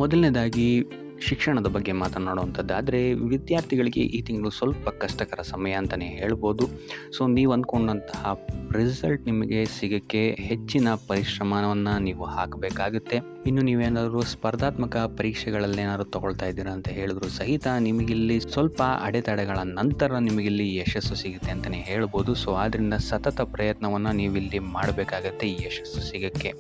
ಮೊದಲನೇದಾಗಿ ಶಿಕ್ಷಣದ ಬಗ್ಗೆ ಮಾತನಾಡುವಂಥದ್ದಾದರೆ ವಿದ್ಯಾರ್ಥಿಗಳಿಗೆ ಈ ತಿಂಗಳು ಸ್ವಲ್ಪ ಕಷ್ಟಕರ ಸಮಯ ಅಂತಲೇ ಹೇಳ್ಬೋದು. ಸೊ ನೀವು ಅಂದ್ಕೊಂಡಂತಹ ರಿಸಲ್ಟ್ ನಿಮಗೆ ಸಿಗೋಕ್ಕೆ ಹೆಚ್ಚಿನ ಪರಿಶ್ರಮವನ್ನು ನೀವು ಹಾಕಬೇಕಾಗುತ್ತೆ. ಇನ್ನು ನೀವೇನಾದರೂ ಸ್ಪರ್ಧಾತ್ಮಕ ಪರೀಕ್ಷೆಗಳಲ್ಲೇನಾದ್ರು ತಗೊಳ್ತಾ ಇದ್ದೀರಾ ಅಂತ ಹೇಳಿದ್ರು ಸಹಿತ ನಿಮಗಿಲ್ಲಿ ಸ್ವಲ್ಪ ಅಡೆತಡೆಗಳ ನಂತರ ನಿಮಗಿಲ್ಲಿ ಯಶಸ್ಸು ಸಿಗುತ್ತೆ ಅಂತಲೇ ಹೇಳ್ಬೋದು. ಸೊ ಆದ್ದರಿಂದ ಸತತ ಪ್ರಯತ್ನವನ್ನು ನೀವಿಲ್ಲಿ ಮಾಡಬೇಕಾಗತ್ತೆ ಈ ಯಶಸ್ಸು ಸಿಗೋಕ್ಕೆ.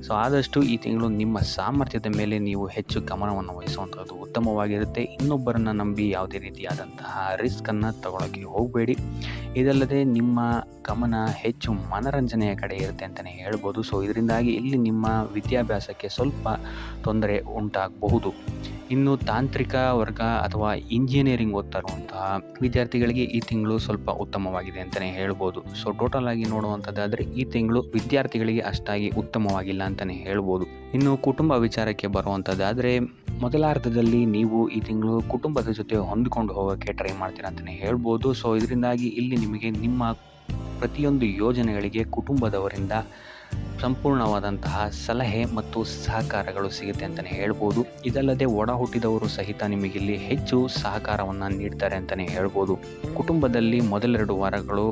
ಸೊ ಆದಷ್ಟು ಈ ತಿಂಗಳು ನಿಮ್ಮ ಸಾಮರ್ಥ್ಯದ ಮೇಲೆ ನೀವು ಹೆಚ್ಚು ಗಮನವನ್ನು ವಹಿಸುವಂಥದ್ದು ಉತ್ತಮವಾಗಿರುತ್ತೆ. ಇನ್ನೊಬ್ಬರನ್ನು ನಂಬಿ ಯಾವುದೇ ರೀತಿಯಾದಂತಹ ರಿಸ್ಕನ್ನು ತಗೊಳ್ಳೋಕ್ಕೆ ಹೋಗಬೇಡಿ. ಇದಲ್ಲದೆ ನಿಮ್ಮ ಗಮನ ಹೆಚ್ಚು ಮನರಂಜನೆಯ ಕಡೆ ಇರುತ್ತೆ ಅಂತಲೇ ಹೇಳ್ಬೋದು. ಸೊ ಇದರಿಂದಾಗಿ ಇಲ್ಲಿ ನಿಮ್ಮ ವಿದ್ಯಾಭ್ಯಾಸಕ್ಕೆ ಸ್ವಲ್ಪ ತೊಂದರೆ ಉಂಟಾಗಬಹುದು. ಇನ್ನು ತಾಂತ್ರಿಕ ವರ್ಗ ಅಥವಾ ಇಂಜಿನಿಯರಿಂಗ್ ಓದ್ತಾ ಇರುವಂತಹ ವಿದ್ಯಾರ್ಥಿಗಳಿಗೆ ಈ ತಿಂಗಳು ಸ್ವಲ್ಪ ಉತ್ತಮವಾಗಿದೆ ಅಂತಲೇ ಹೇಳ್ಬೋದು. ಸೊ ಟೋಟಲ್ ಆಗಿ ನೋಡುವಂಥದ್ದಾದರೆ ಈ ತಿಂಗಳು ವಿದ್ಯಾರ್ಥಿಗಳಿಗೆ ಅಷ್ಟಾಗಿ ಉತ್ತಮವಾಗಿಲ್ಲ ಅಂತಲೇ ಹೇಳ್ಬೋದು. ಇನ್ನು ಕುಟುಂಬ ವಿಚಾರಕ್ಕೆ ಬರುವಂಥದ್ದಾದರೆ ಮೊದಲಾರ್ಧದಲ್ಲಿ ನೀವು ಈ ತಿಂಗಳು ಕುಟುಂಬದ ಜೊತೆ ಹೊಂದಿಕೊಂಡು ಹೋಗೋಕ್ಕೆ ಟ್ರೈ ಮಾಡ್ತೀರಾ ಅಂತಲೇ ಹೇಳ್ಬೋದು. ಸೊ ಇದರಿಂದಾಗಿ ಇಲ್ಲಿ ನಿಮಗೆ ನಿಮ್ಮ ಪ್ರತಿಯೊಂದು ಯೋಜನೆಗಳಿಗೆ ಕುಟುಂಬದವರಿಂದ ಸಂಪೂರ್ಣವಾದಂತಹ ಸಲಹೆ ಮತ್ತು ಸಹಕಾರಗಳು ಸಿಗುತ್ತೆ ಅಂತಲೇ ಹೇಳ್ಬೋದು. ಇದಲ್ಲದೆ ಒಡ ಹುಟ್ಟಿದವರು ಸಹಿತ ನಿಮಗಿಲ್ಲಿ ಹೆಚ್ಚು ಸಹಕಾರವನ್ನು ನೀಡ್ತಾರೆ ಅಂತಲೇ ಹೇಳ್ಬೋದು. ಕುಟುಂಬದಲ್ಲಿ ಮೊದಲೆರಡು ವಾರಗಳು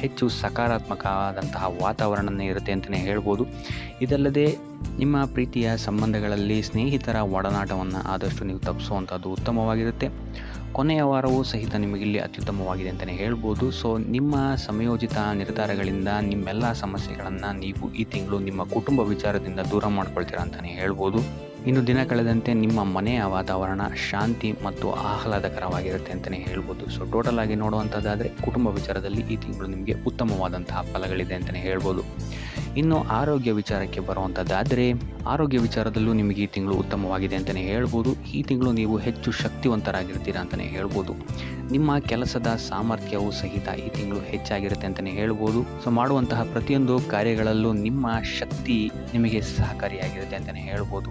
ಹೆಚ್ಚು ಸಕಾರಾತ್ಮಕವಾದಂತಹ ವಾತಾವರಣನೇ ಇರುತ್ತೆ ಅಂತಲೇ ಹೇಳ್ಬೋದು. ಇದಲ್ಲದೆ ನಿಮ್ಮ ಪ್ರೀತಿಯ ಸಂಬಂಧಗಳಲ್ಲಿ ಸ್ನೇಹಿತರ ಒಡನಾಟವನ್ನು ಆದಷ್ಟು ನೀವು ತಪ್ಪಿಸುವಂಥದ್ದು ಉತ್ತಮವಾಗಿರುತ್ತೆ. ಕೊನೆಯ ವಾರವೂ ಸಹಿತ ನಿಮಗಿಲ್ಲಿ ಅತ್ಯುತ್ತಮವಾಗಿದೆ ಅಂತಲೇ ಹೇಳ್ಬೋದು. ಸೊ ನಿಮ್ಮ ಸಮಯೋಚಿತ ನಿರ್ಧಾರಗಳಿಂದ ನಿಮ್ಮೆಲ್ಲ ಸಮಸ್ಯೆಗಳನ್ನು ನೀವು ಈ ತಿಂಗಳು ನಿಮ್ಮ ಕುಟುಂಬ ವಿಚಾರದಿಂದ ದೂರ ಮಾಡ್ಕೊಳ್ತೀರಾ ಅಂತಲೇ ಹೇಳ್ಬೋದು. ಇನ್ನು ದಿನ ಕಳೆದಂತೆ ನಿಮ್ಮ ಮನೆಯ ವಾತಾವರಣ ಶಾಂತಿ ಮತ್ತು ಆಹ್ಲಾದಕರವಾಗಿರುತ್ತೆ ಅಂತಲೇ ಹೇಳ್ಬೋದು. ಸೊ ಟೋಟಲ್ ಆಗಿ ನೋಡುವಂಥದ್ದಾದರೆ ಕುಟುಂಬ ವಿಚಾರದಲ್ಲಿ ಈ ತಿಂಗಳು ನಿಮಗೆ ಉತ್ತಮವಾದಂತಹ ಫಲಗಳಿದೆ ಅಂತಲೇ ಹೇಳ್ಬೋದು. ಇನ್ನು ಆರೋಗ್ಯ ವಿಚಾರಕ್ಕೆ ಬರುವಂಥದ್ದಾದರೆ ಆರೋಗ್ಯ ವಿಚಾರದಲ್ಲೂ ನಿಮಗೆ ಈ ತಿಂಗಳು ಉತ್ತಮವಾಗಿದೆ ಅಂತಲೇ ಹೇಳ್ಬೋದು. ಈ ತಿಂಗಳು ನೀವು ಹೆಚ್ಚು ಶಕ್ತಿವಂತರಾಗಿರ್ತೀರಾ ಅಂತಲೇ ಹೇಳ್ಬೋದು. ನಿಮ್ಮ ಕೆಲಸದ ಸಾಮರ್ಥ್ಯವೂ ಸಹಿತ ಈ ತಿಂಗಳು ಹೆಚ್ಚಾಗಿರುತ್ತೆ ಅಂತಲೇ ಹೇಳ್ಬೋದು. ಸೊ ಮಾಡುವಂತಹ ಪ್ರತಿಯೊಂದು ಕಾರ್ಯಗಳಲ್ಲೂ ನಿಮ್ಮ ಶಕ್ತಿ ನಿಮಗೆ ಸಹಕಾರಿಯಾಗಿರುತ್ತೆ ಅಂತಲೇ ಹೇಳ್ಬೋದು.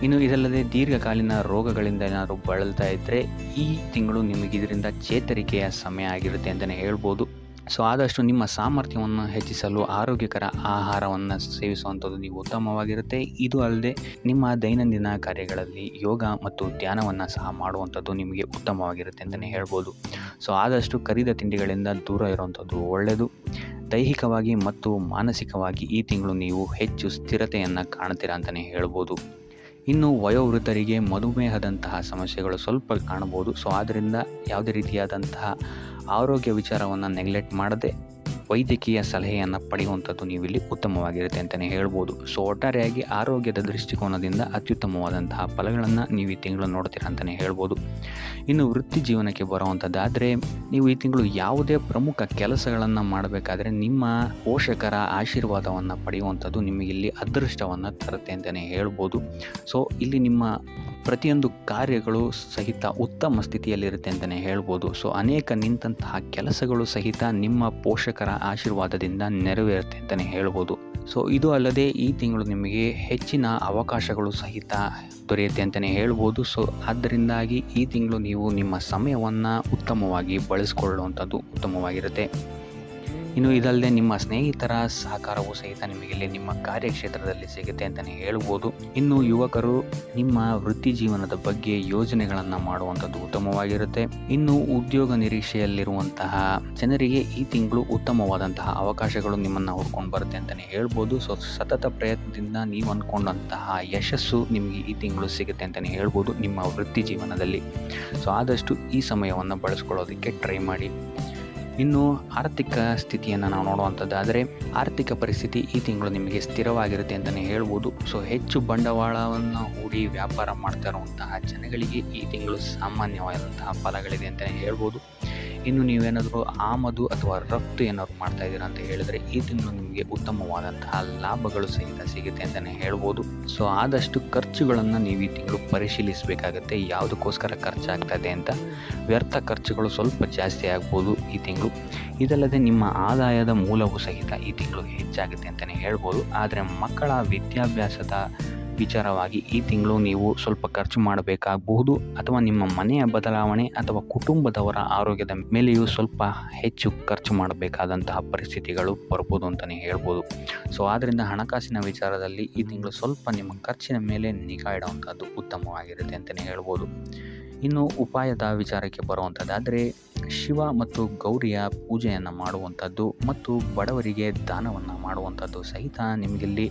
ಇನ್ನು ಇದಲ್ಲದೆ ದೀರ್ಘಕಾಲೀನ ರೋಗಗಳಿಂದ ಏನಾದರೂ ಬಳಲ್ತಾ ಇದ್ದರೆ ಈ ತಿಂಗಳು ನಿಮಗೆ ಇದರಿಂದ ಚೇತರಿಕೆಯ ಸಮಯ ಆಗಿರುತ್ತೆ ಅಂತಲೇ ಹೇಳ್ಬೋದು. ಸೊ ಆದಷ್ಟು ನಿಮ್ಮ ಸಾಮರ್ಥ್ಯವನ್ನು ಹೆಚ್ಚಿಸಲು ಆರೋಗ್ಯಕರ ಆಹಾರವನ್ನು ಸೇವಿಸುವಂಥದ್ದು ನೀವು ಉತ್ತಮವಾಗಿರುತ್ತೆ. ಇದು ಅಲ್ಲದೆ ನಿಮ್ಮ ದೈನಂದಿನ ಕಾರ್ಯಗಳಲ್ಲಿ ಯೋಗ ಮತ್ತು ಧ್ಯಾನವನ್ನು ಸಹ ಮಾಡುವಂಥದ್ದು ನಿಮಗೆ ಉತ್ತಮವಾಗಿರುತ್ತೆ ಅಂತಲೇ ಹೇಳ್ಬೋದು. ಸೊ ಆದಷ್ಟು ಕರಿದ ತಿಂಡಿಗಳಿಂದ ದೂರ ಇರುವಂಥದ್ದು ಒಳ್ಳೆಯದು. ದೈಹಿಕವಾಗಿ ಮತ್ತು ಮಾನಸಿಕವಾಗಿ ಈ ತಿಂಗಳು ನೀವು ಹೆಚ್ಚು ಸ್ಥಿರತೆಯನ್ನು ಕಾಣ್ತೀರಾ ಅಂತಲೇ ಹೇಳ್ಬೋದು. ಇನ್ನು ವಯೋವೃದ್ಧರಿಗೆ ಮಧುಮೇಹದಂತಹ ಸಮಸ್ಯೆಗಳು ಸ್ವಲ್ಪ ಕಾಣಬಹುದು. ಸೊ ಆದ್ದರಿಂದ ಯಾವುದೇ ರೀತಿಯಾದಂತಹ ಆರೋಗ್ಯ ವಿಚಾರವನ್ನು ನೆಗ್ಲೆಕ್ಟ್ ಮಾಡದೆ ವೈದ್ಯಕೀಯ ಸಲಹೆಯನ್ನು ಪಡೆಯುವಂಥದ್ದು ನೀವು ಇಲ್ಲಿ ಉತ್ತಮವಾಗಿರುತ್ತೆ ಅಂತಲೇ ಹೇಳ್ಬೋದು. ಸೊ ಒಟ್ಟಾರೆಯಾಗಿ ಆರೋಗ್ಯದ ದೃಷ್ಟಿಕೋನದಿಂದ ಅತ್ಯುತ್ತಮವಾದಂತಹ ಫಲಗಳನ್ನು ನೀವು ಈ ತಿಂಗಳು ನೋಡ್ತೀರಾ ಅಂತಲೇ ಹೇಳ್ಬೋದು. ಇನ್ನು ವೃತ್ತಿ ಜೀವನಕ್ಕೆ ಬರುವಂಥದ್ದಾದರೆ ನೀವು ಈ ತಿಂಗಳು ಯಾವುದೇ ಪ್ರಮುಖ ಕೆಲಸಗಳನ್ನು ಮಾಡಬೇಕಾದ್ರೆ ನಿಮ್ಮ ಪೋಷಕರ ಆಶೀರ್ವಾದವನ್ನು ಪಡೆಯುವಂಥದ್ದು ನಿಮಗಿಲ್ಲಿ ಅದೃಷ್ಟವನ್ನು ತರುತ್ತೆ ಅಂತಲೇ ಹೇಳ್ಬೋದು. ಸೊ ಇಲ್ಲಿ ನಿಮ್ಮ ಪ್ರತಿಯೊಂದು ಕಾರ್ಯಗಳು ಸಹಿತ ಉತ್ತಮ ಸ್ಥಿತಿಯಲ್ಲಿರುತ್ತೆ ಅಂತಲೇ ಹೇಳ್ಬೋದು. ಸೊ ಅನೇಕ ನಿಂತಹ ಕೆಲಸಗಳು ಸಹಿತ ನಿಮ್ಮ ಪೋಷಕರ ಆಶೀರ್ವಾದದಿಂದ ನೆರವೇರುತ್ತೆ ಅಂತಲೇ ಹೇಳ್ಬೋದು. ಸೊ ಇದು ಅಲ್ಲದೆ ಈ ತಿಂಗಳು ನಿಮಗೆ ಹೆಚ್ಚಿನ ಅವಕಾಶಗಳು ಸಹಿತ ದೊರೆಯುತ್ತೆ ಅಂತಲೇ ಹೇಳ್ಬೋದು. ಸೊ ಆದ್ದರಿಂದಾಗಿ ಈ ತಿಂಗಳು ನೀವು ನಿಮ್ಮ ಸಮಯವನ್ನು ಉತ್ತಮವಾಗಿ ಬಳಸಿಕೊಳ್ಳುವಂಥದ್ದು ಉತ್ತಮವಾಗಿರುತ್ತೆ. ಇನ್ನು ಇದಲ್ಲದೆ ನಿಮ್ಮ ಸ್ನೇಹಿತರ ಸಹಕಾರವೂ ಸಹಿತ ನಿಮಗಿಲ್ಲಿ ನಿಮ್ಮ ಕಾರ್ಯಕ್ಷೇತ್ರದಲ್ಲಿ ಸಿಗುತ್ತೆ ಅಂತಲೇ ಹೇಳ್ಬೋದು. ಇನ್ನು ಯುವಕರು ನಿಮ್ಮ ವೃತ್ತಿ ಜೀವನದ ಬಗ್ಗೆ ಯೋಜನೆಗಳನ್ನು ಮಾಡುವಂಥದ್ದು ಉತ್ತಮವಾಗಿರುತ್ತೆ. ಇನ್ನು ಉದ್ಯೋಗ ನಿರೀಕ್ಷೆಯಲ್ಲಿರುವಂತಹ ಜನರಿಗೆ ಈ ತಿಂಗಳು ಉತ್ತಮವಾದಂತಹ ಅವಕಾಶಗಳು ನಿಮ್ಮನ್ನು ಹುಡ್ಕೊಂಡು ಬರುತ್ತೆ ಅಂತಲೇ ಹೇಳ್ಬೋದು. ಸೊ ಸತತ ಪ್ರಯತ್ನದಿಂದ ನೀವು ಅಂದ್ಕೊಂಡಂತಹ ಯಶಸ್ಸು ನಿಮಗೆ ಈ ತಿಂಗಳು ಸಿಗುತ್ತೆ ಅಂತಲೇ ಹೇಳ್ಬೋದು ನಿಮ್ಮ ವೃತ್ತಿ ಜೀವನದಲ್ಲಿ. ಸೊ ಆದಷ್ಟು ಈ ಸಮಯವನ್ನು ಬಳಸ್ಕೊಳ್ಳೋದಕ್ಕೆ ಟ್ರೈ ಮಾಡಿ. ಇನ್ನು ಆರ್ಥಿಕ ಸ್ಥಿತಿಯನ್ನು ನಾವು ನೋಡುವಂಥದ್ದಾದರೆ ಆರ್ಥಿಕ ಪರಿಸ್ಥಿತಿ ಈ ತಿಂಗಳು ನಿಮಗೆ ಸ್ಥಿರವಾಗಿರುತ್ತೆ ಅಂತಲೇ ಹೇಳ್ಬೋದು. ಸೊ ಹೆಚ್ಚು ಬಂಡವಾಳವನ್ನು ಹೂಡಿ ವ್ಯಾಪಾರ ಮಾಡ್ತಾ ಇರುವಂತಹ ಜನಗಳಿಗೆ ಈ ತಿಂಗಳು ಸಾಮಾನ್ಯವಾದಂತಹ ಫಲಗಳಿದೆ ಅಂತಲೇ ಹೇಳ್ಬೋದು. ಇನ್ನು ನೀವೇನಾದರೂ ಆಮದು ಅಥವಾ ರಫ್ತು ಏನಾದ್ರು ಮಾಡ್ತಾ ಇದ್ದೀರಾ ಅಂತ ಹೇಳಿದರೆ ಈ ತಿಂಗಳು ನಿಮಗೆ ಉತ್ತಮವಾದಂತಹ ಲಾಭಗಳು ಸಹಿತ ಸಿಗುತ್ತೆ ಅಂತಲೇ ಹೇಳ್ಬೋದು. ಸೊ ಆದಷ್ಟು ಖರ್ಚುಗಳನ್ನು ನೀವು ಈ ತಿಂಗಳು ಪರಿಶೀಲಿಸಬೇಕಾಗತ್ತೆ. ಯಾವುದಕ್ಕೋಸ್ಕರ ಖರ್ಚಾಗ್ತಾ ಇದೆ ಅಂತ. ವ್ಯರ್ಥ ಖರ್ಚುಗಳು ಸ್ವಲ್ಪ ಜಾಸ್ತಿ ಆಗ್ಬೋದು ಈ ತಿಂಗಳು. ಇದಲ್ಲದೆ ನಿಮ್ಮ ಆದಾಯದ ಮೂಲವೂ ಸಹಿತ ಈ ತಿಂಗಳು ಹೆಚ್ಚಾಗುತ್ತೆ ಅಂತಲೇ ಹೇಳ್ಬೋದು. ಆದರೆ ಮಕ್ಕಳ ವಿದ್ಯಾಭ್ಯಾಸದ ವಿಚಾರವಾಗಿ ಈ ತಿಂಗಳು ನೀವು ಸ್ವಲ್ಪ ಖರ್ಚು ಮಾಡಬೇಕಾಗಬಹುದು, ಅಥವಾ ನಿಮ್ಮ ಮನೆಯ ಬದಲಾವಣೆ ಅಥವಾ ಕುಟುಂಬದವರ ಆರೋಗ್ಯದ ಮೇಲೆಯೂ ಸ್ವಲ್ಪ ಹೆಚ್ಚು ಖರ್ಚು ಮಾಡಬೇಕಾದಂತಹ ಪರಿಸ್ಥಿತಿಗಳು ಬರ್ಬೋದು ಅಂತಲೇ ಹೇಳ್ಬೋದು. ಸೊ ಆದ್ದರಿಂದ ಹಣಕಾಸಿನ ವಿಚಾರದಲ್ಲಿ ಈ ತಿಂಗಳು ಸ್ವಲ್ಪ ನಿಮ್ಮ ಖರ್ಚಿನ ಮೇಲೆ ನಿಗಾ ಇಡುವಂಥದ್ದು ಉತ್ತಮವಾಗಿರುತ್ತೆ ಅಂತಲೇ ಹೇಳ್ಬೋದು. ಇನ್ನು ಉಪಾಯದ ವಿಚಾರಕ್ಕೆ ಬರುವಂಥದ್ದಾದರೆ ಶಿವ ಮತ್ತು ಗೌರಿಯ ಪೂಜೆಯನ್ನು ಮಾಡುವಂಥದ್ದು ಮತ್ತು ಬಡವರಿಗೆ ದಾನವನ್ನು ಮಾಡುವಂಥದ್ದು ಸಹಿತ ನಿಮಗಿಲ್ಲಿ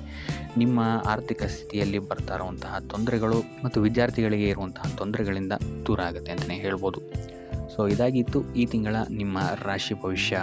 ನಿಮ್ಮ ಆರ್ಥಿಕ ಸ್ಥಿತಿಯಲ್ಲಿ ಬರ್ತಾ ಇರುವಂತಹ ತೊಂದರೆಗಳು ಮತ್ತು ವಿದ್ಯಾರ್ಥಿಗಳಿಗೆ ಇರುವಂತಹ ತೊಂದರೆಗಳಿಂದ ದೂರ ಆಗುತ್ತೆ ಅಂತಲೇ ಹೇಳ್ಬೋದು. ಸೊ ಇದಾಗಿತ್ತು ಈ ತಿಂಗಳ ನಿಮ್ಮ ರಾಶಿ ಭವಿಷ್ಯ.